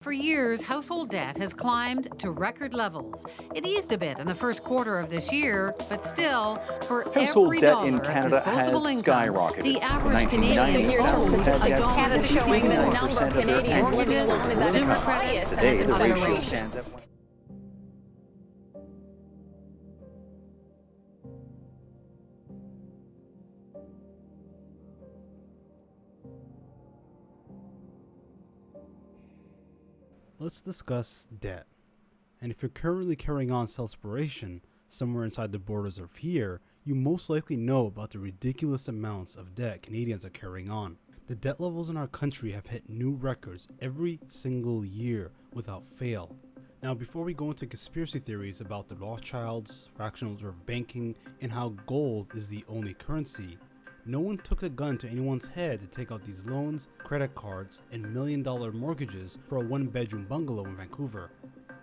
For years, household debt has climbed to record levels. It eased a bit in the first quarter of this year, but still, for Household every debt in dollar of Canada has disposable income, skyrocketed. the From average 1990, Canadian families owes had a debt dollar to showing the number of 59% of their Canadians annual mortgages, living below the consumer income. credit, Today, and the other ratio rates. stands at Let's discuss debt. And if you're currently carrying on self-exploration somewhere inside the borders of here, you most likely know about the ridiculous amounts of debt Canadians are carrying on. The debt levels in our country have hit new records every single year without fail. Now, before we go into conspiracy theories about the Rothschilds, fractional reserve banking, and how gold is the only currency, no one took a gun to anyone's head to take out these loans, credit cards, and million-dollar mortgages for a one-bedroom bungalow in Vancouver.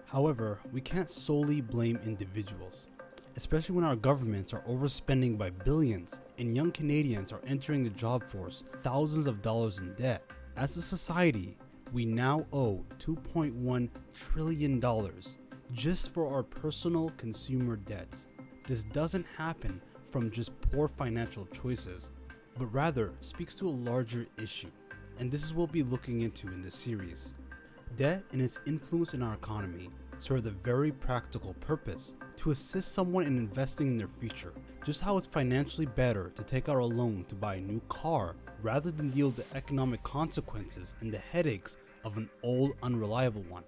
However, we can't solely blame individuals, especially when our governments are overspending by billions and young Canadians are entering the job force thousands of dollars in debt. As a society, we now owe $2.1 trillion just for our personal consumer debts. This doesn't happen from just poor financial choices, but rather speaks to a larger issue, and this is what we'll be looking into in this series. Debt and its influence in our economy serve the very practical purpose to assist someone in investing in their future. Just how it's financially better to take out a loan to buy a new car rather than deal with the economic consequences and the headaches of an old, unreliable one.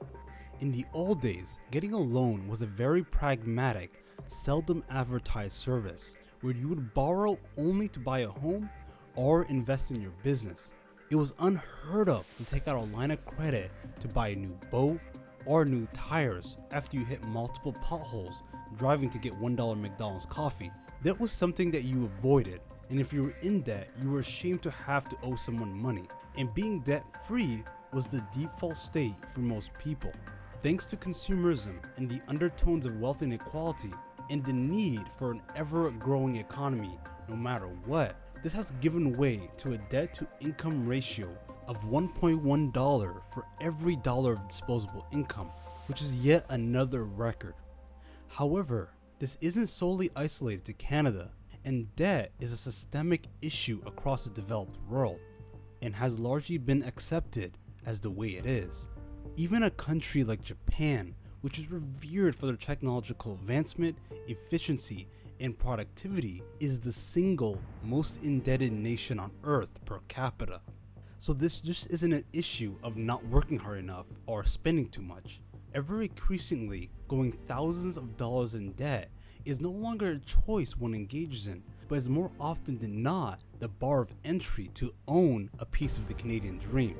In the old days, getting a loan was a very pragmatic, seldom advertised service where you would borrow only to buy a home or invest in your business. It was unheard of to take out a line of credit to buy a new boat or new tires after you hit multiple potholes driving to get $1 McDonald's coffee. That was something that you avoided, and if you were in debt, you were ashamed to have to owe someone money. And being debt-free was the default state for most people. Thanks to consumerism and the undertones of wealth inequality and the need for an ever-growing economy no matter what, this has given way to a debt-to-income ratio of $1.1 for every dollar of disposable income, which is yet another record. However, this isn't solely isolated to Canada, and debt is a systemic issue across the developed world, and has largely been accepted as the way it is. Even a country like Japan, which is revered for their technological advancement, efficiency, and productivity, is the single most indebted nation on earth per capita. So this just isn't an issue of not working hard enough or spending too much. Ever increasingly, going thousands of dollars in debt is no longer a choice one engages in, but is more often than not the bar of entry to own a piece of the Canadian dream.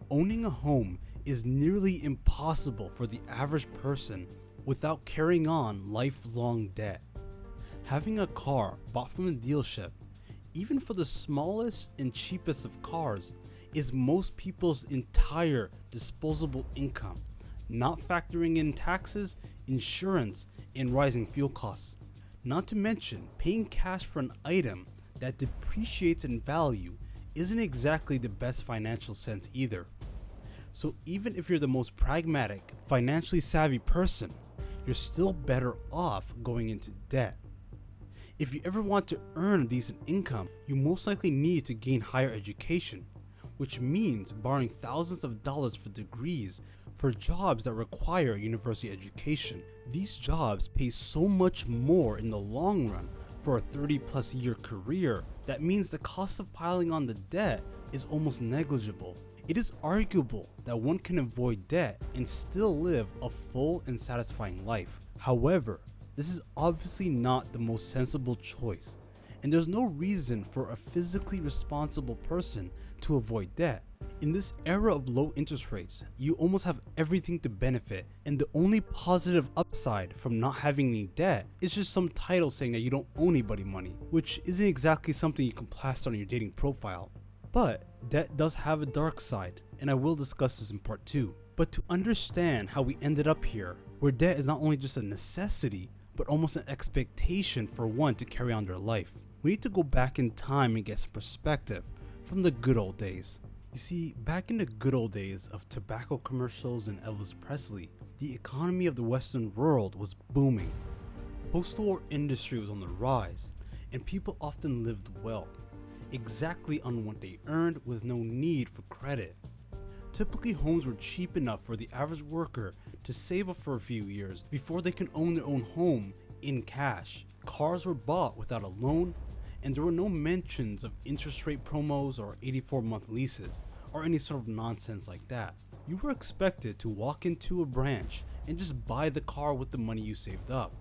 Owning a home is nearly impossible for the average person without carrying on lifelong debt. Having a car bought from a dealership, even for the smallest and cheapest of cars, is most people's entire disposable income, not factoring in taxes, insurance, and rising fuel costs. Not to mention, paying cash for an item that depreciates in value isn't exactly the best financial sense either. So even if you're the most pragmatic, financially savvy person, you're still better off going into debt. If you ever want to earn a decent income, you most likely need to gain higher education, which means borrowing thousands of dollars for degrees for jobs that require a university education. These jobs pay so much more in the long run for a 30+ year career. That means the cost of piling on the debt is almost negligible. It is arguable that one can avoid debt and still live a full and satisfying life. However, this is obviously not the most sensible choice, and there's no reason for a physically responsible person to avoid debt. In this era of low interest rates, you almost have everything to benefit, and the only positive upside from not having any debt is just some title saying that you don't owe anybody money, which isn't exactly something you can plaster on your dating profile. But debt does have a dark side, and I will discuss this in part 2. But to understand how we ended up here, where debt is not only just a necessity, but almost an expectation for one to carry on their life, we need to go back in time and get some perspective from the good old days. You see, back in the good old days of tobacco commercials and Elvis Presley, the economy of the Western world was booming. Post-war industry was on the rise, and people often lived well, exactly on what they earned with no need for credit. Typically, homes were cheap enough for the average worker to save up for a few years before they can own their own home in cash. Cars were bought without a loan, and there were no mentions of interest rate promos or 84-month leases or any sort of nonsense like that. You were expected to walk into a branch and just buy the car with the money you saved up.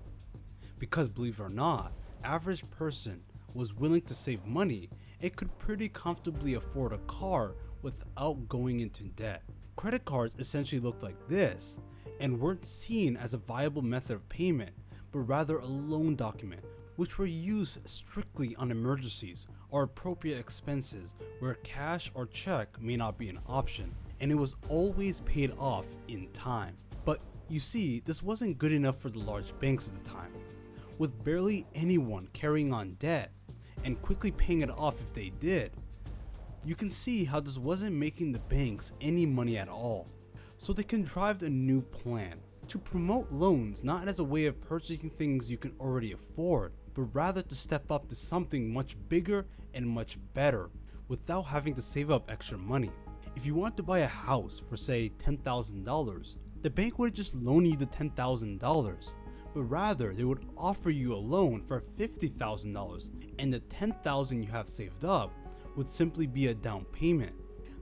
Because believe it or not, average person was willing to save money and could pretty comfortably afford a car without going into debt. Credit cards essentially looked like this and weren't seen as a viable method of payment, but rather a loan document, which were used strictly on emergencies or appropriate expenses where cash or check may not be an option, and it was always paid off in time. But you see, this wasn't good enough for the large banks at the time. With barely anyone carrying on debt and quickly paying it off if they did, you can see how this wasn't making the banks any money at all. So they contrived a new plan to promote loans not as a way of purchasing things you can already afford, but rather to step up to something much bigger and much better without having to save up extra money. If you want to buy a house for say $10,000, the bank wouldn't just loan you the $10,000, but rather they would offer you a loan for $50,000, and the $10,000 you have saved up would simply be a down payment.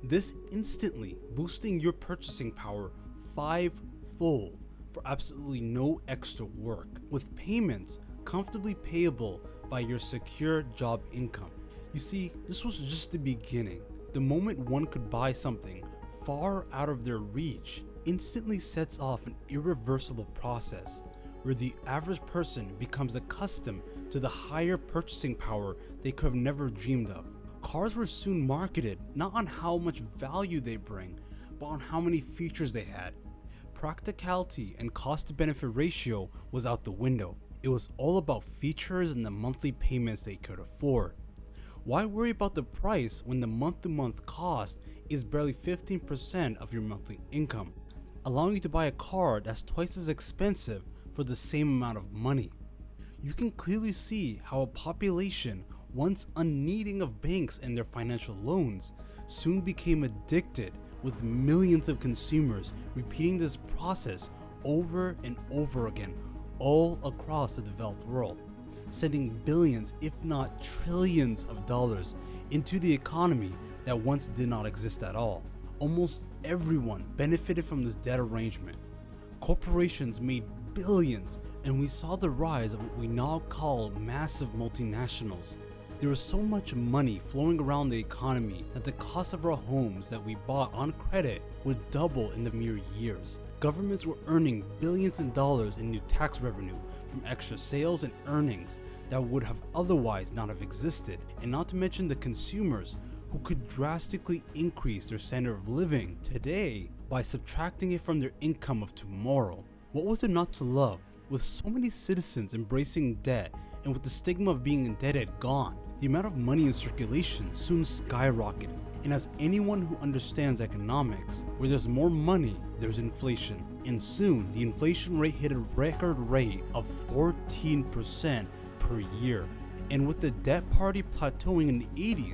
This instantly boosting your purchasing power five-fold for absolutely no extra work, with payments comfortably payable by your secure job income. You see, this was just the beginning. The moment one could buy something far out of their reach instantly sets off an irreversible process where the average person becomes accustomed to the higher purchasing power they could have never dreamed of. Cars were soon marketed not on how much value they bring, but on how many features they had. Practicality and cost-to-benefit ratio was out the window. It was all about features and the monthly payments they could afford. Why worry about the price when the month-to-month cost is barely 15% of your monthly income, allowing you to buy a car that's twice as expensive for the same amount of money? You can clearly see how a population once unneeding of banks and their financial loans soon became addicted, with millions of consumers repeating this process over and over again all across the developed world, sending billions if not trillions of dollars into the economy that once did not exist at all. Almost everyone benefited from this debt arrangement. Corporations made billions, and we saw the rise of what we now call massive multinationals. There was so much money flowing around the economy that the cost of our homes that we bought on credit would double in the mere years. Governments were earning billions of dollars in new tax revenue from extra sales and earnings that would have otherwise not have existed, and not to mention the consumers who could drastically increase their standard of living today by subtracting it from their income of tomorrow. What was there not to love? With so many citizens embracing debt and with the stigma of being indebted gone, the amount of money in circulation soon skyrocketed. And as anyone who understands economics, where there's more money, there's inflation. And soon, the inflation rate hit a record rate of 14% per year. And with the debt party plateauing in the 80s,